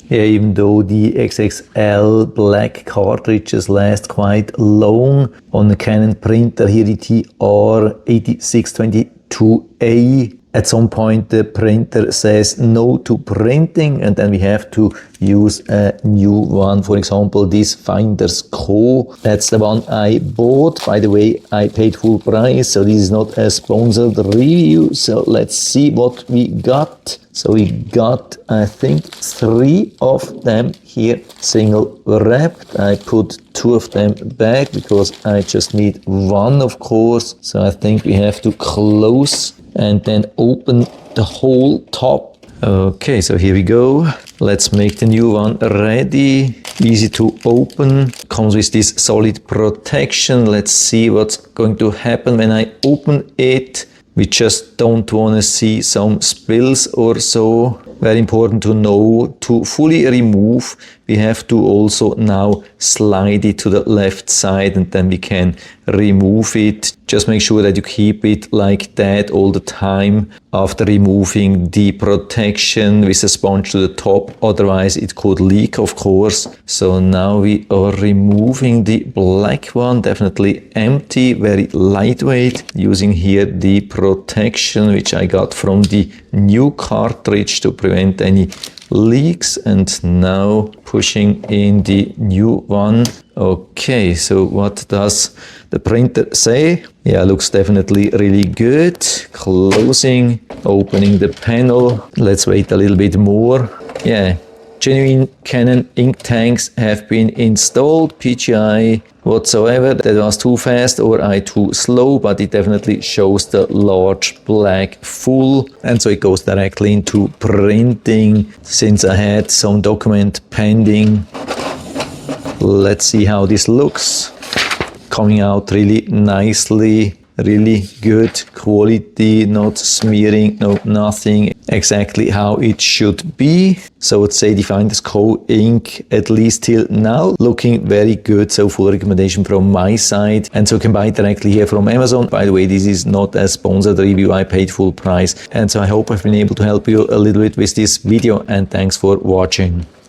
Yeah, even though the XXL black cartridges last quite long on the Canon printer here, the TR8622A, at some point the printer says no to printing, and then we have to use a new one. For example, this FINDERS&CO, that's the one I bought. By the way, I paid full price, so this is not a sponsored review. So let's see what we got. So we got, I think, 3 of them here, single wrapped. I put 2 of them back because I just need 1, of course. So I think we have to close and then open the whole top. Okay, so here we go. Let's make the new one ready. Easy to open. Comes with this solid protection. Let's see what's going to happen when I open it. We just don't want to see some spills or so. Very important to know, to fully remove, we have to also now slide it to the left side and then we can remove it. Just make sure that you keep it like that all the time after removing the protection with a sponge to the top. Otherwise it could leak, of course. So now we are removing the black one, definitely empty, very lightweight, using here the protection which I got from the new cartridge to prevent any leaks, and now pushing in the new one. Okay, so what does the printer say? Yeah, looks definitely really good. Closing, opening the panel. Let's wait a little bit more. Yeah, genuine Canon ink tanks have been installed. PGI whatsoever. That was too fast or I too slow, but it definitely shows the large black full, and so it goes directly into printing. Since I had some document pending, let's see how this looks. Coming out really nicely. Really good quality, not smearing, no nothing, exactly how it should be. So I would say the FINDERS&CO ink, at least till now, looking very good. So full recommendation from my side. And so you can buy it directly here from Amazon. By the way, this is not a sponsored review, I paid full price. And so I hope I've been able to help you a little bit with this video, and thanks for watching.